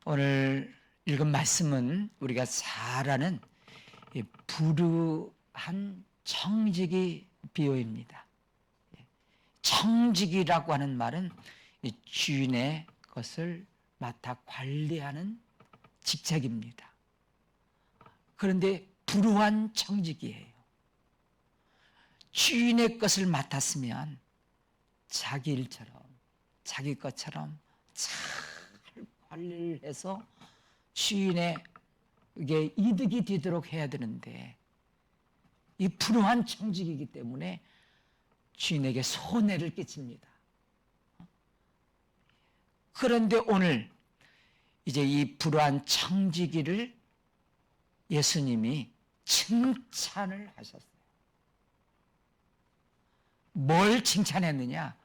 오늘 읽은 말씀은 우리가 잘 아는 불우한 청지기 비유입니다. 청지기라고 하는 말은 주인의 것을 맡아 관리하는 직책입니다. 그런데 불우한 청지기예요. 주인의 것을 맡았으면 자기 일처럼, 자기 것처럼 잘 관리를 해서 주인에게 이득이 되도록 해야 되는데, 이 불우한 청지기이기 때문에 주인에게 손해를 끼칩니다. 그런데 오늘 이제 이 불우한 청지기를 예수님이 칭찬을 하셨어요. 뭘 칭찬했느냐?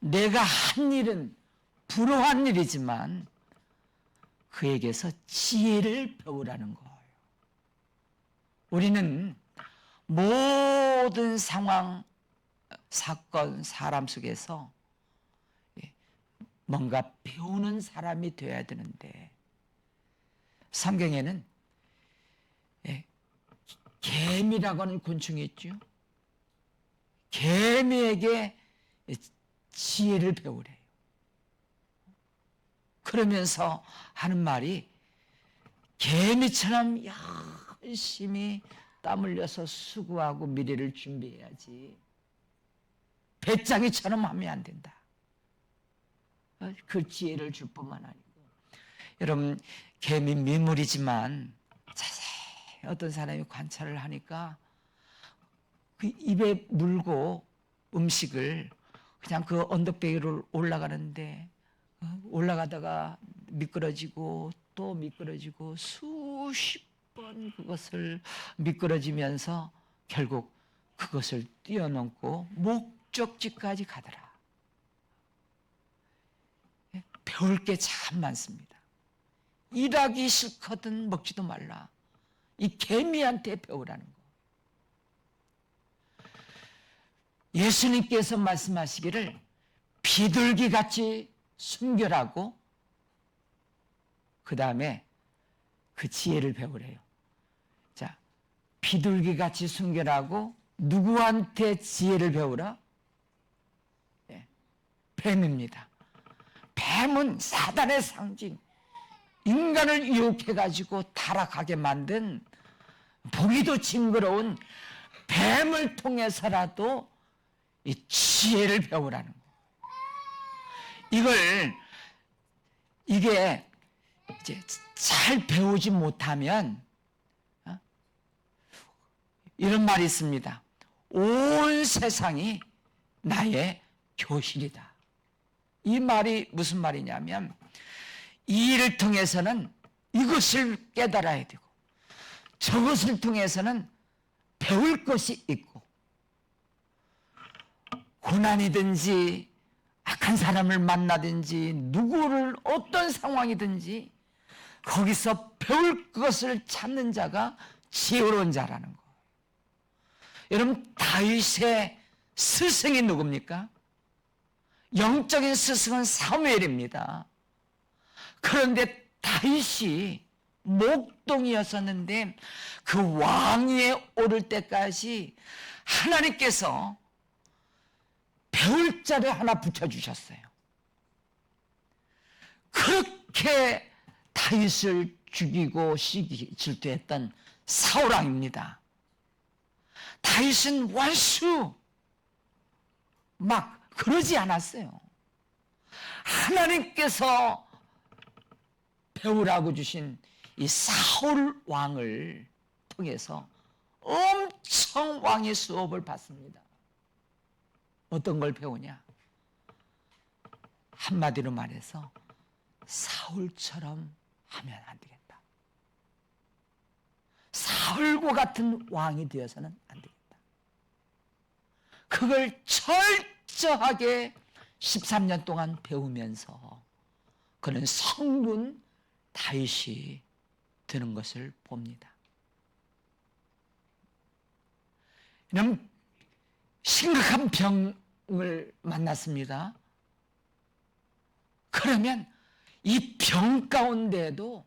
내가 한 일은 불우한 일이지만 그에게서 지혜를 배우라는 거예요. 우리는 모든 상황, 사건, 사람 속에서 뭔가 배우는 사람이 되어야 되는데, 성경에는 개미라고 하는 곤충이 있죠. 개미에게 지혜를 배우래요. 그러면서 하는 말이, 개미처럼 열심히 땀 흘려서 수고하고 미래를 준비해야지 배짱이처럼 하면 안 된다. 그 지혜를 줄 뿐만 아니고, 여러분, 개미 민물이지만 자세히 어떤 사람이 관찰을 하니까 그 입에 물고 음식을 그냥 그 언덕배기로 올라가는데, 올라가다가 미끄러지고 또 미끄러지고 수십 번 그것을 미끄러지면서 결국 그것을 뛰어넘고 목적지까지 가더라. 배울 게 참 많습니다. 일하기 싫거든 먹지도 말라. 이 개미한테 배우라는 거. 예수님께서 말씀하시기를 비둘기같이 순결하고, 그 다음에 그 지혜를 배우래요. 자, 비둘기같이 순결하고 누구한테 지혜를 배우라? 뱀입니다. 뱀은 사단의 상징, 인간을 유혹해가지고 타락하게 만든 보기도 징그러운 뱀을 통해서라도 이 지혜를 배우라는 거. 이게 이제 잘 배우지 못하면, 이런 말이 있습니다. 온 세상이 나의 교실이다. 이 말이 무슨 말이냐면, 이 일을 통해서는 이것을 깨달아야 되고, 저것을 통해서는 배울 것이 있고, 고난이든지 악한 사람을 만나든지 누구를 어떤 상황이든지 거기서 배울 것을 찾는 자가 지혜로운 자라는 거예요. 여러분, 다윗의 스승이 누굽니까? 영적인 스승은 사무엘입니다. 그런데 다윗이 목동이었었는데 그 왕위에 오를 때까지 하나님께서 배울 자를 하나 붙여주셨어요. 그렇게 다윗을 죽이고 질투했던 사울왕입니다. 다윗은 원수 막 그러지 않았어요. 하나님께서 배우라고 주신 이 사울 왕을 통해서 엄청 왕의 수업을 받습니다. 어떤 걸 배우냐? 한마디로 말해서 사울처럼 하면 안 되겠다. 사울과 같은 왕이 되어서는 안 되겠다. 그걸 철저하게 13년 동안 배우면서 그는 성군 다윗이 되는 것을 봅니다. 이런 심각한 병을 만났습니다. 그러면 이 병 가운데에도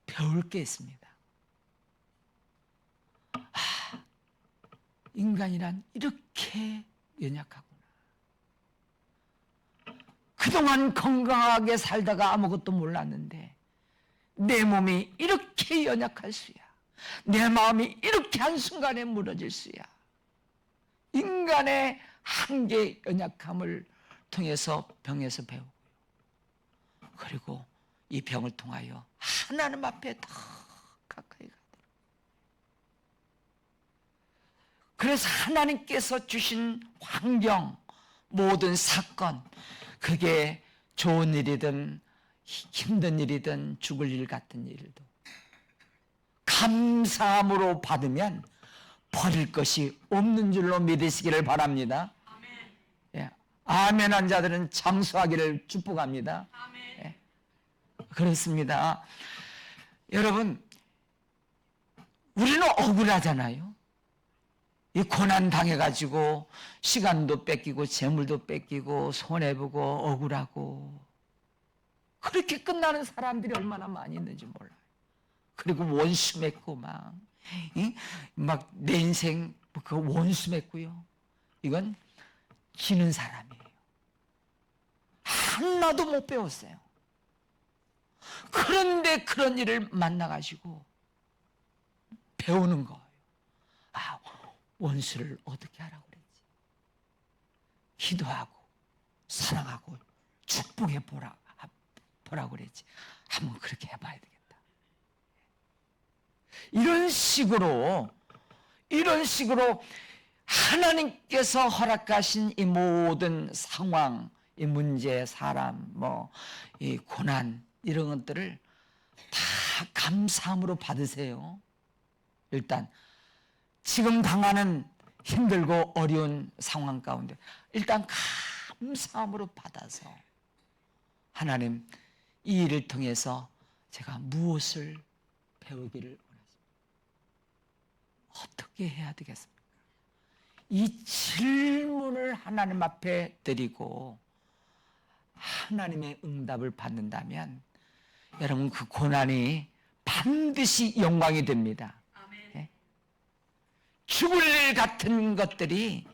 배울 게 있습니다. 인간이란 이렇게 연약하구나. 그동안 건강하게 살다가 아무것도 몰랐는데 내 몸이 이렇게 연약할 수야. 내 마음이 이렇게 한순간에 무너질 수야. 인간의 한계 연약함을 통해서 병에서 배우고요. 그리고 이 병을 통하여 하나님 앞에 더 가까이 가도록. 그래서 하나님께서 주신 환경, 모든 사건, 그게 좋은 일이든 힘든 일이든 죽을 일 같은 일도 감사함으로 받으면 버릴 것이 없는 줄로 믿으시기를 바랍니다. 예. 아멘한 자들은 장수하기를 축복합니다. 예. 그렇습니다. 여러분, 우리는 억울하잖아요. 이 고난 당해가지고 시간도 뺏기고 재물도 뺏기고 손해보고 억울하고 그렇게 끝나는 사람들이 얼마나 많이 있는지 몰라요. 그리고 원수 맺고 막 내 인생 그 원수 맺고요. 이건 지는 사람이에요. 하나도 못 배웠어요. 그런데 그런 일을 만나가지고 배우는 거예요. 아, 원수를 어떻게 하라고 그랬지? 기도하고 사랑하고 축복해 보라고 그랬지. 한번 그렇게 해봐야 되겠다. 이런 식으로 하나님께서 허락하신 이 모든 상황, 이 문제, 사람, 이 고난 이런 것들을 다 감사함으로 받으세요. 일단 지금 당하는 힘들고 어려운 상황 가운데 일단 감사함으로 받아서 하나님 이 일을 통해서 제가 무엇을 배우기를 원하십니까? 어떻게 해야 되겠습니까? 이 질문을 하나님 앞에 드리고 하나님의 응답을 받는다면 여러분 그 고난이 반드시 영광이 됩니다. 예? 죽을 일 같은 것들이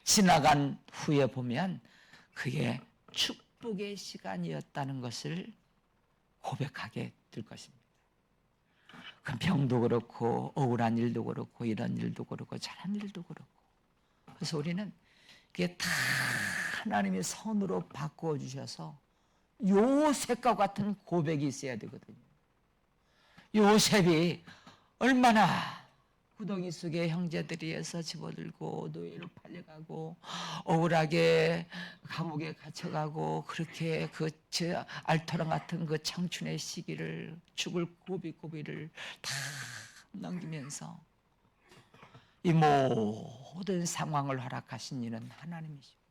지나간 후에 보면 그게 축복의 시간이었다는 것을 고백하게 될 것입니다. 그 병도 그렇고 억울한 일도 그렇고 이런 일도 그렇고 잘한 일도 그렇고 그래서 우리는 이게 다 하나님의 선으로 바꾸어 주셔서 요셉과 같은 고백이 있어야 되거든요. 요셉이 얼마나 구덩이 속에 형제들이 해서 집어들고 노예로 팔려가고 억울하게 감옥에 갇혀가고 그렇게 그 알토랑 같은 그 청춘의 시기를 죽을 고비고비를 다 넘기면서 이 모든 상황을 허락하신 이는 하나님이시고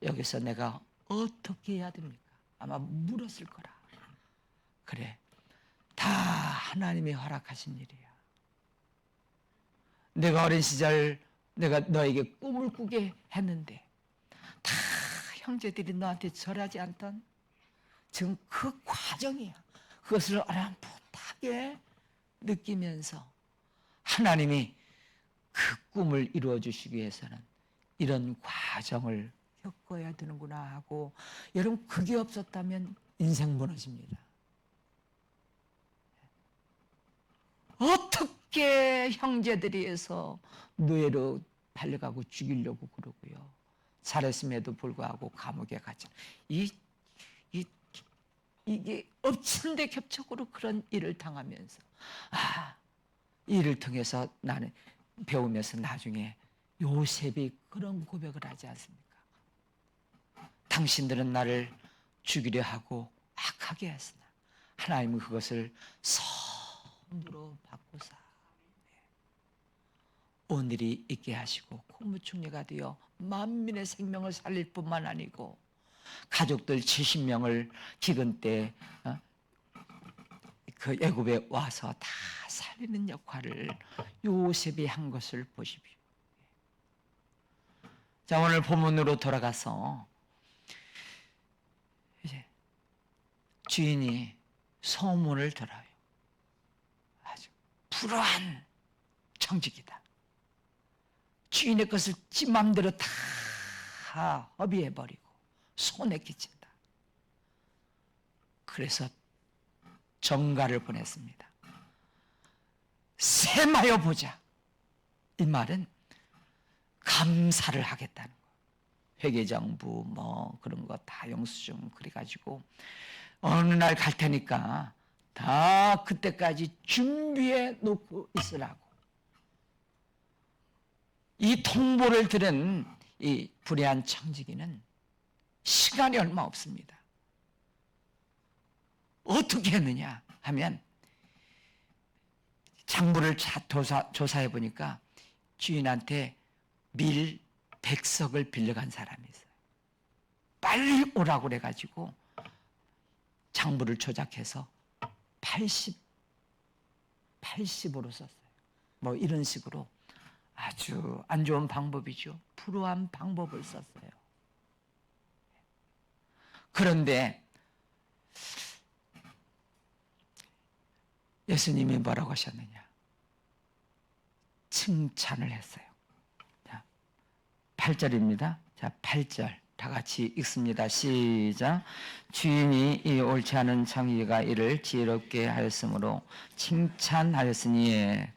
여기서 내가 어떻게 해야 됩니까? 아마 물었을 거라. 그래, 다 하나님이 허락하신 일이야. 내가 어린 시절 내가 너에게 꿈을 꾸게 했는데 다 형제들이 너한테 절하지 않던 지금 그 과정이야. 그것을 어렴풋하게 느끼면서 하나님이 그 꿈을 이루어 주시기 위해서는 이런 과정을 겪어야 되는구나 하고 여러분 그게 없었다면 인생 무너집니다. 어떻게 형제들이 해서 노예로 팔려가고 죽이려고 그러고요. 잘했음에도 불구하고 감옥에 갇혀. 이게 엎친 데 겹쳐으로 그런 일을 당하면서 이 일을 통해서 나는 배우면서 나중에 요셉이 그런 고백을 하지 않습니까? 당신들은 나를 죽이려 하고 악하게 했으나 하나님은 그것을 선으로 바꾸사 오늘이 있게 하시고 국무총리가 되어 만민의 생명을 살릴 뿐만 아니고 가족들 70명을 기근 때 그 애굽에 와서 다 살리는 역할을 요셉이 한 것을 보십시오. 자, 오늘 본문으로 돌아가서 이제 주인이 소문을 들어요. 아주 불우한 청직이다. 주인의 것을 지 맘대로 다 허비해버리고 손에 끼친다. 그래서 정가를 보냈습니다. 셈하여 보자. 이 말은 감사를 하겠다는 거. 회계정부 뭐 그런 거 다 영수증 그래가지고 어느 날 갈 테니까 다 그때까지 준비해 놓고 있으라고. 이 통보를 들은 이 불의한 청지기는 시간이 얼마 없습니다. 어떻게 했느냐 하면 장부를 조사해 보니까 주인한테 밀 100석을 빌려간 사람이 있어요. 빨리 오라고 그래가지고 장부를 조작해서 80으로 썼어요. 뭐 이런 식으로 아주 안 좋은 방법이죠. 불우한 방법을 썼어요. 그런데 예수님이 뭐라고 하셨느냐? 칭찬을 했어요. 자, 8절입니다. 자, 8절 다 같이 읽습니다. 시작. 주인이 이 옳지 않은 청지기가 이를 지혜롭게 하였으므로 칭찬하였으니.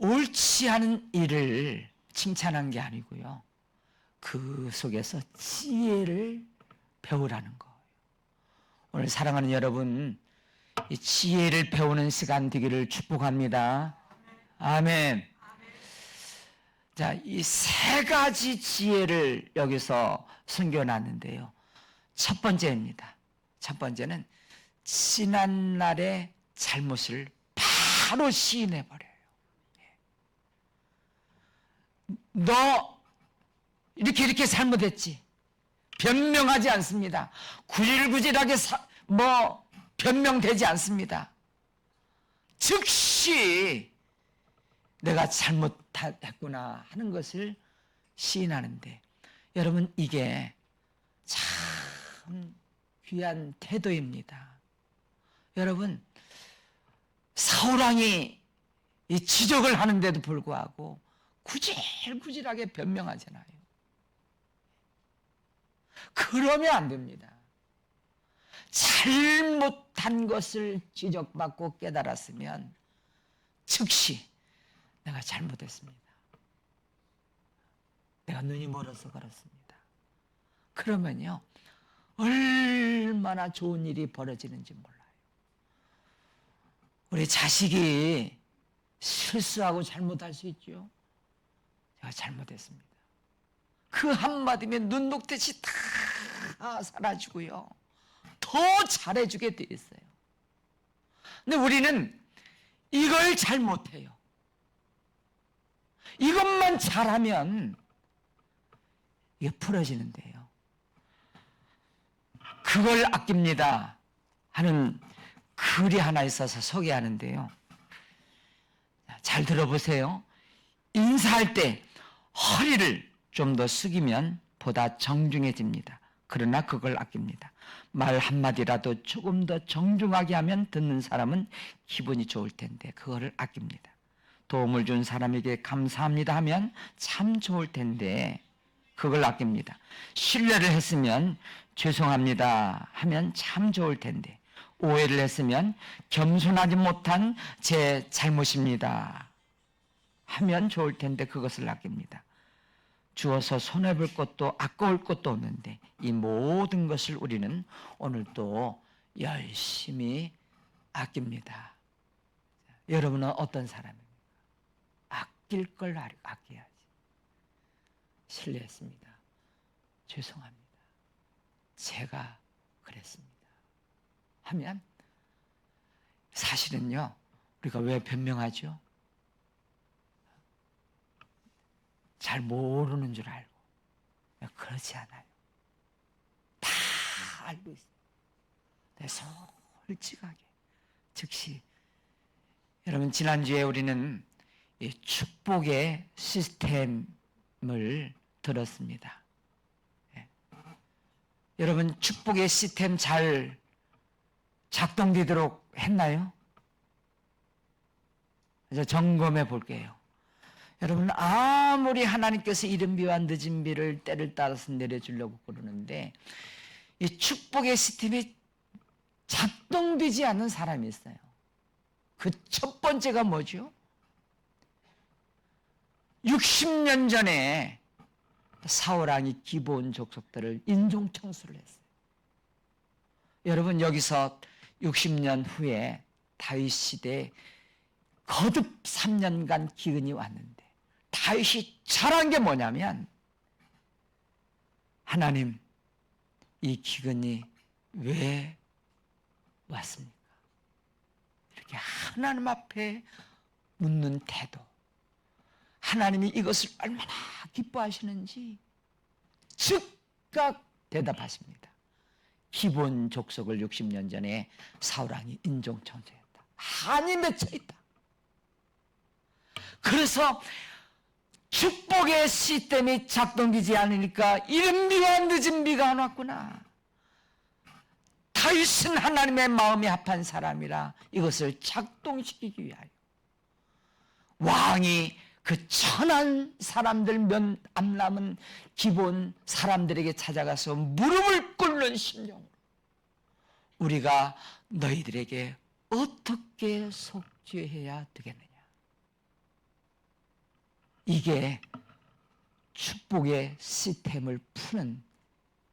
옳지 않은 일을 칭찬한 게 아니고요. 그 속에서 지혜를 배우라는 거예요. 오늘 사랑하는 여러분, 이 지혜를 배우는 시간 되기를 축복합니다. 아멘. 자, 이 세 가지 지혜를 여기서 숨겨놨는데요. 첫 번째입니다. 첫 번째는 지난날의 잘못을 바로 시인해버려요. 너 이렇게 잘못했지. 변명하지 않습니다. 구질구질하게 변명되지 않습니다. 즉시 내가 잘못했구나 하는 것을 시인하는데, 여러분 이게 참 귀한 태도입니다. 여러분, 사울왕이 이 지적을 하는데도 불구하고 구질구질하게 변명하잖아요. 그러면 안 됩니다. 잘못한 것을 지적받고 깨달았으면 즉시 내가 잘못했습니다. 내가 눈이 멀어서 그렇습니다. 그러면요, 얼마나 좋은 일이 벌어지는지 몰라요. 우리 자식이 실수하고 잘못할 수 있죠. 제가 잘못했습니다. 그 한마디면 눈 녹듯이 다 사라지고요. 더 잘해주게 돼 있어요. 근데 우리는 이걸 잘 못해요. 이것만 잘하면 이게 풀어지는데요. 그걸 아낍니다 하는 글이 하나 있어서 소개하는데요. 잘 들어보세요. 인사할 때 허리를 좀 더 숙이면 보다 정중해집니다. 그러나 그걸 아낍니다. 말 한마디라도 조금 더 정중하게 하면 듣는 사람은 기분이 좋을 텐데 그거를 아낍니다. 도움을 준 사람에게 감사합니다 하면 참 좋을 텐데 그걸 아낍니다. 신뢰를 했으면 죄송합니다 하면 참 좋을 텐데, 오해를 했으면 겸손하지 못한 제 잘못입니다 하면 좋을 텐데 그것을 아낍니다. 주어서 손해볼 것도 아까울 것도 없는데 이 모든 것을 우리는 오늘도 열심히 아낍니다. 여러분은 어떤 사람입니까? 아낄 걸 아껴야지. 실례했습니다. 죄송합니다. 제가 그랬습니다. 하면 사실은요, 우리가 왜 변명하죠? 잘 모르는 줄 알고. 그렇지 않아요. 다 알고 있어요. 솔직하게. 즉시. 여러분, 지난주에 우리는 이 축복의 시스템을 들었습니다. 여러분 축복의 시스템 잘 작동되도록 했나요? 이제 점검해 볼게요. 여러분 아무리 하나님께서 이른 비와 늦은 비를 때를 따라서 내려주려고 그러는데 이 축복의 시스템이 작동되지 않는 사람이 있어요. 그 첫 번째가 뭐죠? 60년 전에 사울왕이 기브온 족속들을 인종 청소를 했어요. 여러분 여기서 60년 후에 다윗 시대에 거듭 3년간 기근이 왔는데 다윗이 잘한 게 뭐냐면 하나님 이 기근이 왜 왔습니까? 이렇게 하나님 앞에 묻는 태도, 하나님이 이것을 얼마나 기뻐하시는지 즉각 대답하십니다. 기브온 족속을 60년 전에 사울왕이 인종 청소했다. 한이 맺혀 있다. 그래서 축복의 시스템이 작동되지 않으니까 이른 비와 늦은 비가 안 왔구나. 다윗은 하나님의 마음이 합한 사람이라 이것을 작동시키기 위하여 왕이 그 천한 사람들 몇 안 남은 기본 사람들에게 찾아가서 무릎을 꿇는 심령으로 우리가 너희들에게 어떻게 속죄해야 되겠느냐. 이게 축복의 시스템을 푸는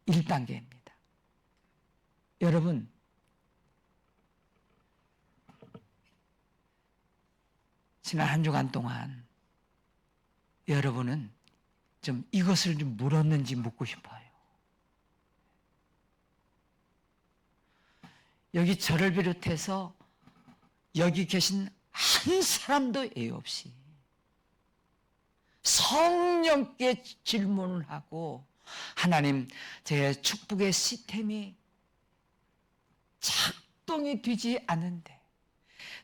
1단계입니다. 여러분, 지난 한 주간 동안 여러분은 좀 이것을 좀 물었는지 묻고 싶어요. 여기 저를 비롯해서 여기 계신 한 사람도 애 없이 성령께 질문을 하고 하나님, 제 축복의 시스템이 작동이 되지 않는데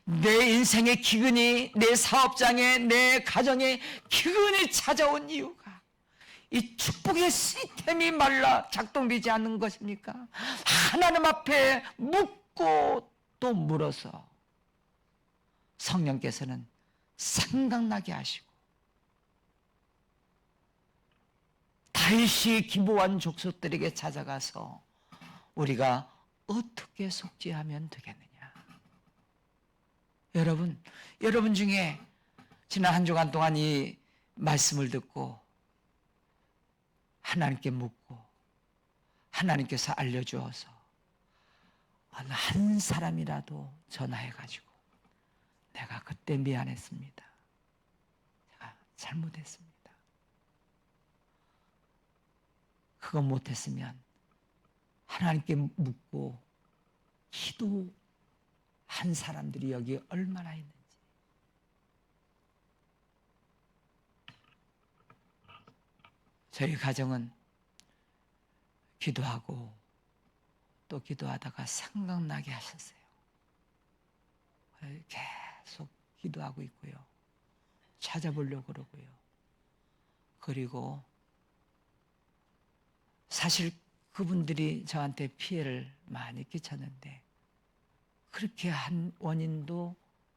내 인생의 기근이, 내 사업장에, 내 가정에 기근이 찾아온 이유가 이 축복의 시스템이 말라 작동되지 않는 것입니까? 하나님 앞에 묻고 또 물어서 성령께서는 생각나게 하시고 다윗이 기브온 족속들에게 찾아가서 우리가 어떻게 속죄하면 되겠느냐. 여러분 중에 지난 한 주간 동안 이 말씀을 듣고 하나님께 묻고 하나님께서 알려주어서 어느 한 사람이라도 전화해가지고 내가 그때 미안했습니다. 제가 잘못했습니다. 그거 못했으면 하나님께 묻고 기도한 사람들이 여기 얼마나 있는지. 저희 가정은 기도하고 또 기도하다가 생각나게 하셨어요. 계속 기도하고 있고요. 찾아보려고 그러고요. 그리고 사실 그분들이 저한테 피해를 많이 끼쳤는데 그렇게 한 원인도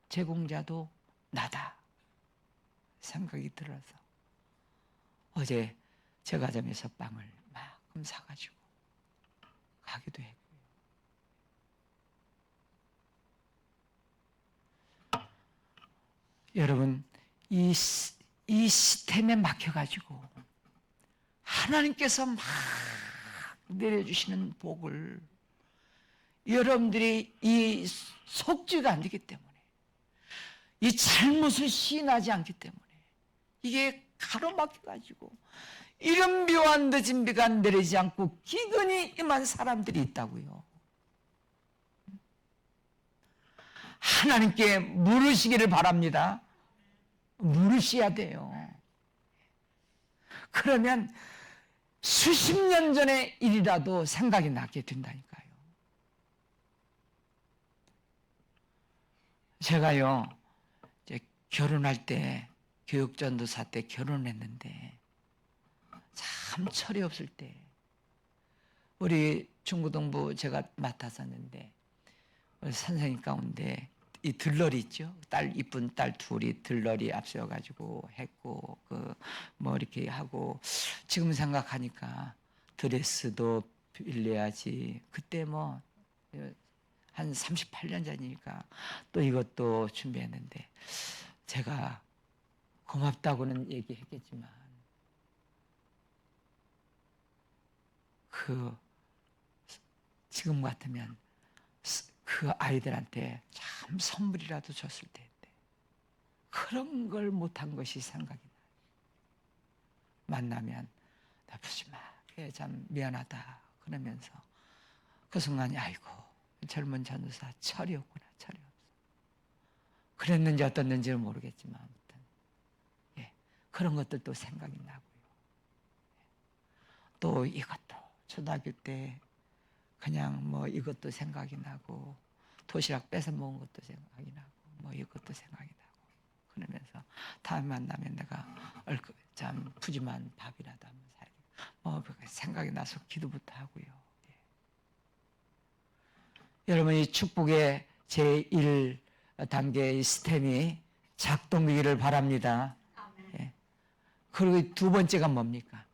제공자도 나다 생각이 들어서 어제 제 가정에서 빵을 만큼 사가지고 가기도 했고요. 여러분 이 시스템에 막혀가지고 하나님께서 막 내려주시는 복을 여러분들이 이 속죄가 안 되기 때문에 이 잘못을 시인하지 않기 때문에 이게 가로막혀가지고 이른 비와 늦은 비가 내리지 않고 기근이 임한 사람들이 있다고요. 하나님께 물으시기를 바랍니다. 물으셔야 돼요. 그러면 수십 년 전의 일이라도 생각이 나게 된다니까요. 제가요, 이제 결혼할 때, 교육전도사 때 결혼했는데, 참 철이 없을 때, 우리 중고등부 제가 맡았었는데 우리 선생님 가운데 이 들러리 있죠. 이쁜 딸 둘이 들러리 앞세워가지고 했고 뭐 이렇게 하고 지금 생각하니까 드레스도 빌려야지. 그때 뭐 한 38년 전이니까 또 이것도 준비했는데 제가 고맙다고는 얘기했겠지만 지금 같으면 그 아이들한테 참 선물이라도 줬을 텐데 그런 걸 못한 것이 생각이 나요. 만나면 푸짐하게 참 미안하다 그러면서 그 순간에 아이고 젊은 전도사 철이 없구나, 철이 없어. 그랬는지 어떻는지는 모르겠지만 아무튼 그런 것들도 생각이 나고요. 또 이것도 초등학교 때 그냥 뭐 이것도 생각이 나고 도시락 뺏어 먹은 것도 생각이 나고 뭐 이것도 생각이 나고 그러면서 다음에 만나면 내가 참 푸짐한 밥이라도 한번 사야겠다. 뭐 생각이 나서 기도부터 하고요. 여러분 이 축복의 제1단계의 스템이 작동되기를 바랍니다. 그리고 두 번째가 뭡니까?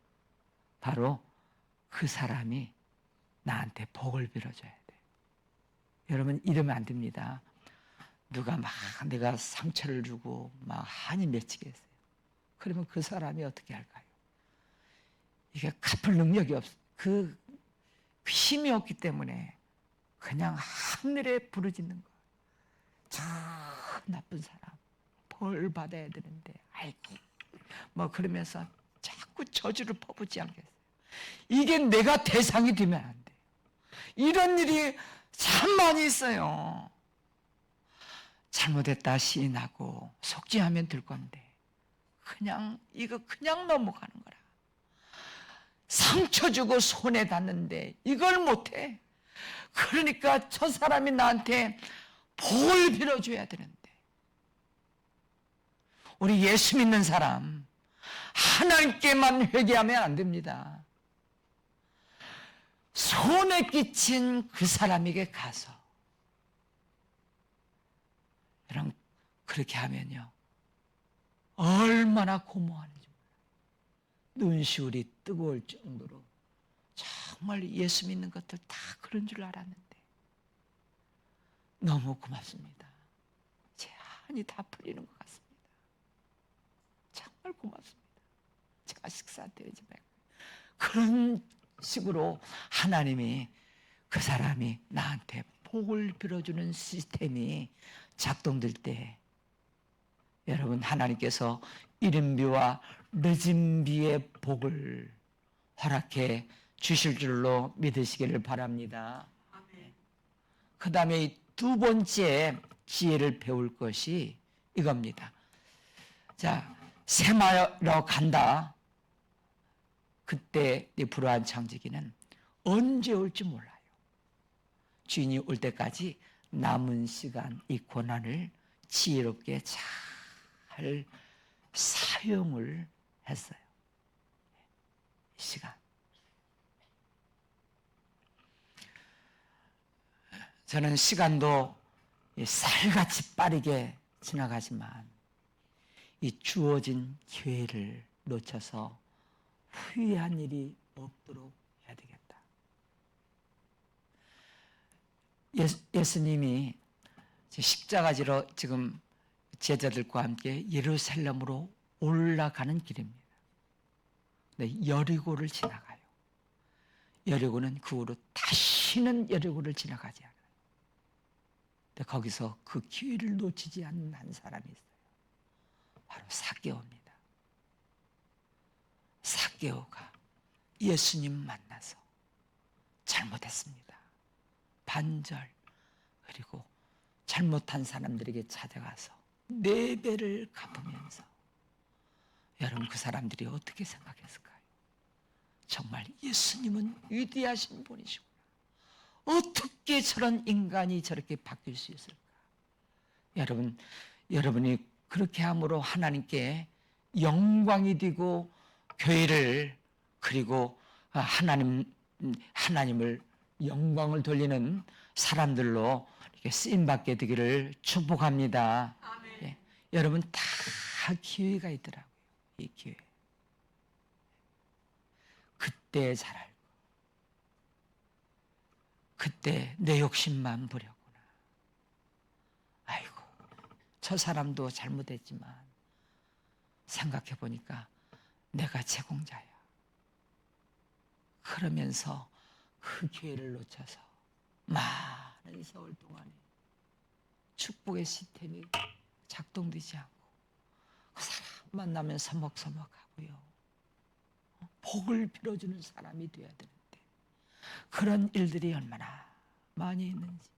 바로 그 사람이 나한테 복을 빌어줘야 돼요. 여러분 이러면 안 됩니다. 누가 막 내가 상처를 주고 막 한이 맺히게 했어요. 그러면 그 사람이 어떻게 할까요? 이게 갚을 능력이 그 힘이 없기 때문에 그냥 하늘에 부르짖는 거. 저 나쁜 사람 벌 받아야 되는데 아이고 뭐 그러면서 자꾸 저주를 퍼붓지 않겠어요. 이게 내가 대상이 되면 안 돼요. 이런 일이 참 많이 있어요. 잘못했다 시인하고 속죄하면 될 건데 그냥 넘어가는 거라. 상처 주고 손에 닿는데 이걸 못해. 그러니까 저 사람이 나한테 복을 빌어줘야 되는데 우리 예수 믿는 사람 하나님께만 회개하면 안 됩니다. 손에 끼친 그 사람에게 가서 여러분 그렇게 하면요 얼마나 고마워하는지 몰라요. 눈시울이 뜨거울 정도로 정말 예수 믿는 것들 다 그런 줄 알았는데 너무 고맙습니다. 제 한이 다 풀리는 것 같습니다. 정말 고맙습니다. 제가 식사 드리지 말고 그런 식으로 하나님이 그 사람이 나한테 복을 빌어주는 시스템이 작동될 때 여러분 하나님께서 이른비와 늦은비의 복을 허락해 주실 줄로 믿으시기를 바랍니다. 그 다음에 두 번째 지혜를 배울 것이 이겁니다. 자, 세마로 간다. 그때 이 불우한 창지기는 언제 올지 몰라요. 주인이 올 때까지 남은 시간 이 고난을 지혜롭게 잘 사용을 했어요. 이 시간. 저는 시간도 살같이 빠르게 지나가지만 이 주어진 기회를 놓쳐서 후회한 일이 없도록 해야 되겠다. 예수님이 십자가지로 지금 제자들과 함께 예루살렘으로 올라가는 길입니다. 근데 여리고를 지나가요. 여리고는 그 후로 다시는 여리고를 지나가지 않아요. 근데 거기서 그 기회를 놓치지 않는 한 사람이 있어요. 바로 삭개오입니다. 삭개오가 예수님 만나서 잘못했습니다. 반절 그리고 잘못한 사람들에게 찾아가서 4배를 갚으면서 여러분 그 사람들이 어떻게 생각했을까요? 정말 예수님은 위대하신 분이시구나. 어떻게 저런 인간이 저렇게 바뀔 수 있을까? 여러분이 그렇게 함으로 하나님께 영광이 되고 교회를 그리고 하나님 하나님을 영광을 돌리는 사람들로 이렇게 쓰임 받게 되기를 축복합니다. 예. 여러분 다 기회가 있더라고요. 이 기회. 그때 잘 알고 그때 내 욕심만 부렸구나. 아이고 저 사람도 잘못했지만 생각해 보니까 내가 제공자야. 그러면서 그 기회를 놓쳐서 많은 세월 동안에 축복의 시스템이 작동되지 않고 그 사람 만나면 서먹서먹하고요. 복을 빌어주는 사람이 돼야 되는데 그런 일들이 얼마나 많이 있는지.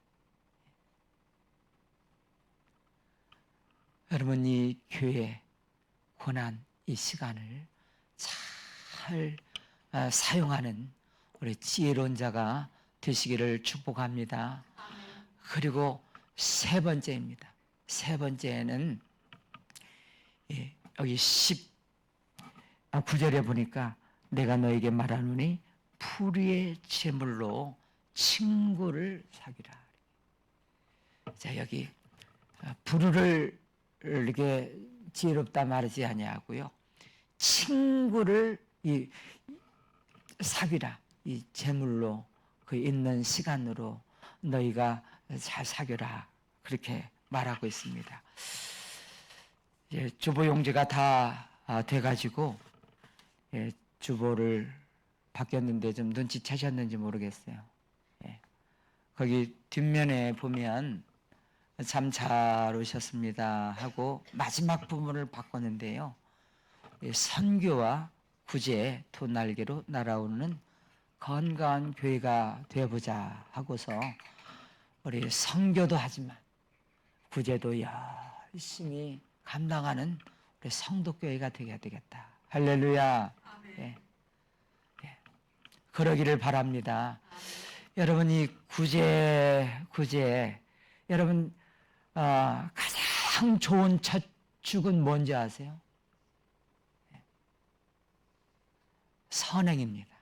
여러분 이 교회 고난 이 시간을 잘 사용하는 우리 지혜로운 자가 되시기를 축복합니다. 그리고 세 번째입니다. 세 번째는 여기 19절에 보니까 내가 너에게 말하노니 불의의 제물로 친구를 사귀라. 자 여기 불의를 이렇게 지혜롭다 말하지 아니하고요. 친구를 사귀라. 이 제물로 그 있는 시간으로 너희가 잘 사귀라. 그렇게 말하고 있습니다. 주보 용지가 다 돼가지고 주보를 바뀌었는데 좀 눈치채셨는지 모르겠어요. 거기 뒷면에 보면 참 잘 오셨습니다 하고 마지막 부분을 바꿨는데요. 선교와 구제 두 날개로 날아오는 건강한 교회가 되어보자 하고서 우리 선교도 하지만 구제도 열심히 감당하는 우리 성도교회가 되어야 되겠다. 할렐루야. 예. 그러기를 바랍니다. 여러분 이 구제 여러분 가장 좋은 첫 축은 뭔지 아세요? 선행입니다.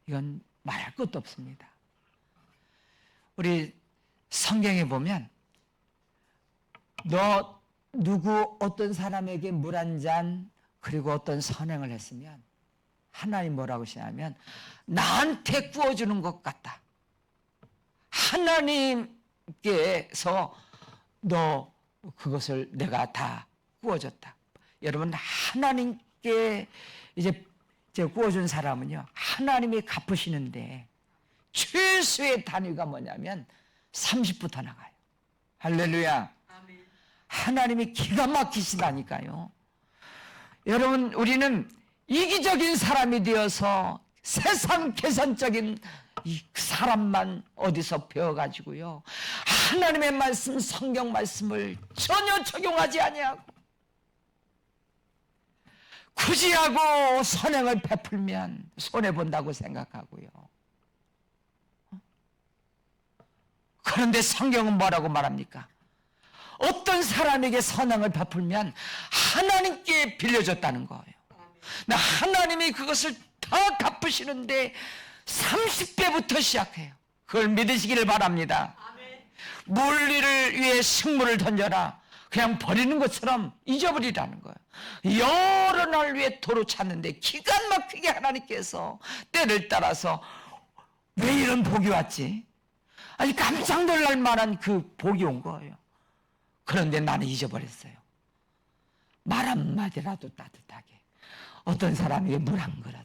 이건 말할 것도 없습니다. 우리 성경에 보면 너 누구 어떤 사람에게 물 한 잔 그리고 어떤 선행을 했으면 하나님 뭐라고 하시냐면 나한테 구워주는 것 같다. 하나님께서 너 그것을 내가 다 구워줬다. 여러분 하나님께 이제 구워준 사람은요 하나님이 갚으시는데 최소의 단위가 뭐냐면 30부터 나가요. 할렐루야. 하나님이 기가 막히시다니까요. 여러분 우리는 이기적인 사람이 되어서 세상 계산적인 이 사람만 어디서 배워가지고요 하나님의 말씀 성경 말씀을 전혀 적용하지 아니하고 구제하고 선행을 베풀면 손해본다고 생각하고요. 그런데 성경은 뭐라고 말합니까? 어떤 사람에게 선행을 베풀면 하나님께 빌려줬다는 거예요. 나 하나님이 그것을 다 갚으시는데 30배부터 시작해요. 그걸 믿으시기를 바랍니다. 물리를 위해 식물을 던져라. 그냥 버리는 것처럼 잊어버리라는 거예요. 여러 날 위해 도로 찾는데 기가 막히게 하나님께서 때를 따라서 왜 이런 복이 왔지? 아니 깜짝 놀랄 만한 그 복이 온 거예요. 그런데 나는 잊어버렸어요. 말 한마디라도 따뜻하게 어떤 사람에게 물 한 그릇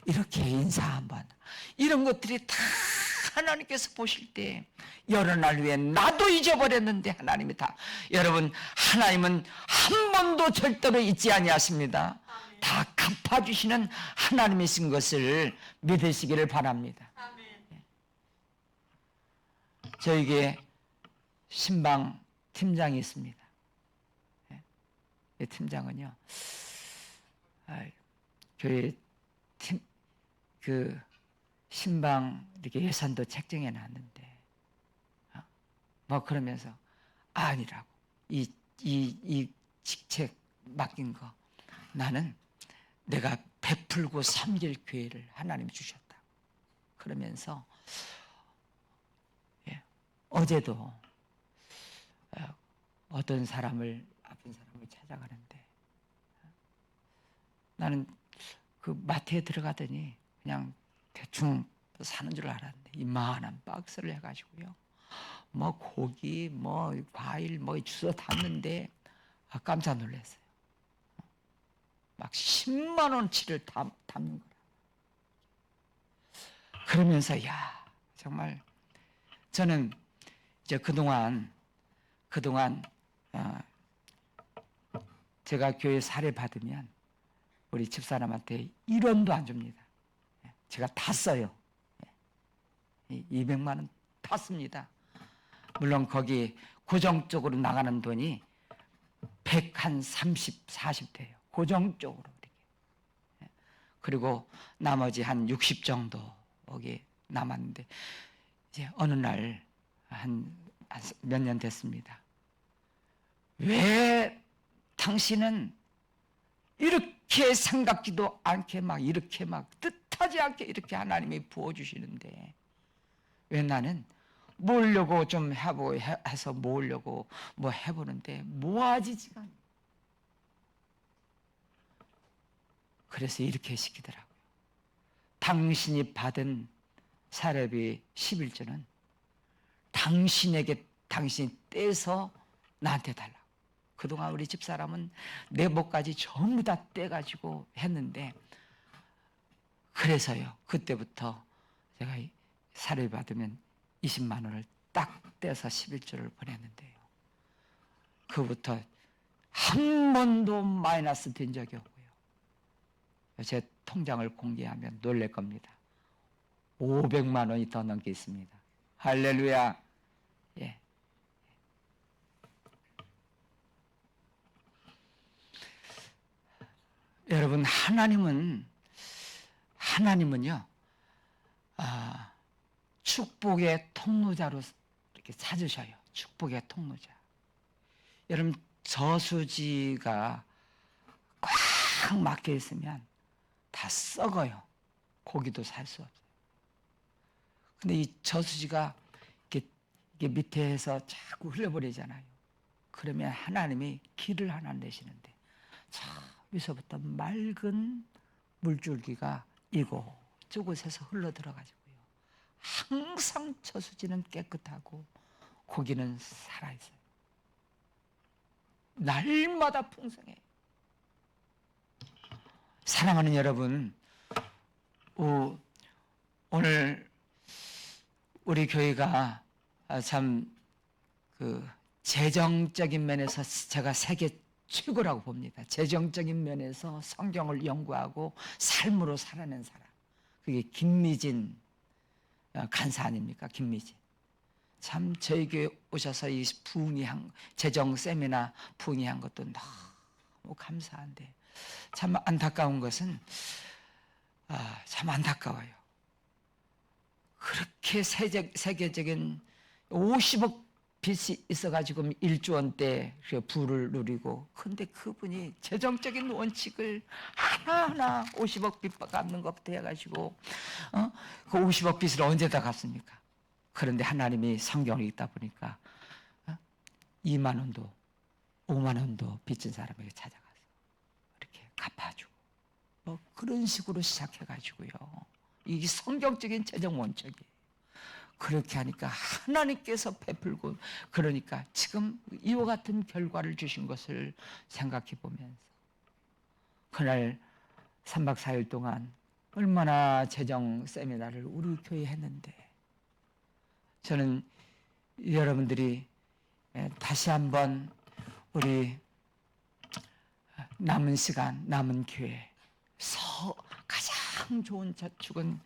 이렇게 인사 한번 이런 것들이 다 하나님께서 보실 때 여러 날 위에 나도 잊어버렸는데 하나님이 다 여러분 하나님은 한 번도 절대로 잊지 아니하십니다. 다 갚아주시는 하나님이신 것을 믿으시기를 바랍니다. 저에게 신방 팀장이 있습니다. 이 팀장은요 교회 그 신방 이렇게 예산도 책정해 놨는데 뭐 그러면서 아니라고 이 직책 맡긴 거 나는 내가 베풀고 섬길 교회를 하나님이 주셨다. 그러면서 어제도 어떤 아픈 사람을 찾아가는데 나는 그 마트에 들어가더니 그냥 대충 사는 줄 알았는데 이만한 박스를 해가지고요. 뭐 고기, 뭐 과일, 뭐 주워 담는데 깜짝 놀랐어요. 막 10만 원치를 담는 거라. 그러면서 정말 저는 이제 그동안 제가 교회 사례 받으면 우리 집사람한테 1원도 안 줍니다. 제가 다 써요. 200만 원 다 씁니다. 물론 거기 고정적으로 나가는 돈이 130, 40 돼요. 고정적으로 이렇게. 그리고 나머지 한 60 정도 여기 남았는데 이제 어느 날 한 몇 년 됐습니다. 왜 당신은 이렇게 생각지도 않게 이렇게 뜻하지 않게 이렇게 하나님이 부어주시는데 왜 나는 모으려고 좀 해보고 해서 모으려고 뭐 해보는데 모아지지가 않아요. 그래서 이렇게 시키더라고요. 당신이 받은 사례비 11조는 당신이 떼서 나한테 달라고. 그동안 우리 집사람은 내 목까지 전부 다 떼가지고 했는데 그래서요. 그때부터 제가 사례비 받으면 20만 원을 딱 떼서 11조를 보냈는데요. 그부터 한 번도 마이너스 된 적이 없고요. 제 통장을 공개하면 놀랄 겁니다. 500만 원이 더 넘게 있습니다. 할렐루야. 예. 여러분, 하나님은요, 축복의 통로자로 이렇게 찾으셔요. 축복의 통로자. 여러분, 저수지가 꽉 막혀 있으면 다 썩어요. 고기도 살 수 없어요. 근데 이 저수지가 이게 밑에서 자꾸 흘려버리잖아요. 그러면 하나님이 길을 하나 내시는데 저기서부터 맑은 물줄기가 이곳저곳에서 흘러 들어가지고요. 항상 저수지는 깨끗하고 고기는 살아있어요. 날마다 풍성해요. 사랑하는 여러분, 오늘 우리 교회가 참 재정적인 면에서 제가 세계 최고라고 봅니다. 재정적인 면에서 성경을 연구하고 삶으로 살아낸 사람. 그게 김미진 간사 아닙니까? 김미진. 참 저희 교회 오셔서 이 부흥회한 재정 세미나 부흥회한 것도 너무 감사한데 참 안타까운 것은 참 안타까워요. 그렇게 세계적인 50억 빚이 있어가지고 1조 원대 부를 누리고 근데 그분이 재정적인 원칙을 하나하나 50억 빚 갚는 것부터 해가지고 그 50억 빚을 언제 다 갚습니까? 그런데 하나님이 성경을 읽다 보니까 2만 원도 5만 원도 빚진 사람에게 찾아가서 이렇게 갚아주고 그런 식으로 시작해가지고요. 이게 성경적인 재정 원칙이에요. 그렇게 하니까 하나님께서 베풀고 그러니까 지금 이와 같은 결과를 주신 것을 생각해 보면서 그날 3박 4일 동안 얼마나 재정 세미나를 우리 교회에 했는데 저는 여러분들이 다시 한번 우리 남은 시간, 남은 기회 가장 좋은 저축은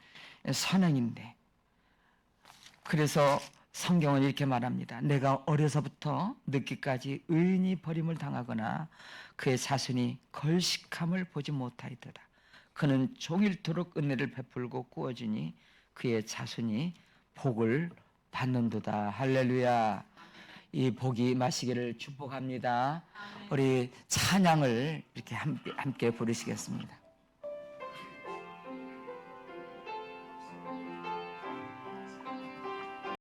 선행인데 그래서 성경은 이렇게 말합니다. 내가 어려서부터 늙기까지 의인이 버림을 당하거나 그의 자손이 걸식함을 보지 못하이더라. 그는 종일토록 은혜를 베풀고 꾸어주니 그의 자손이 복을 받는도다. 할렐루야. 이 복이 마시기를 축복합니다. 우리 찬양을 이렇게 함께 부르시겠습니다.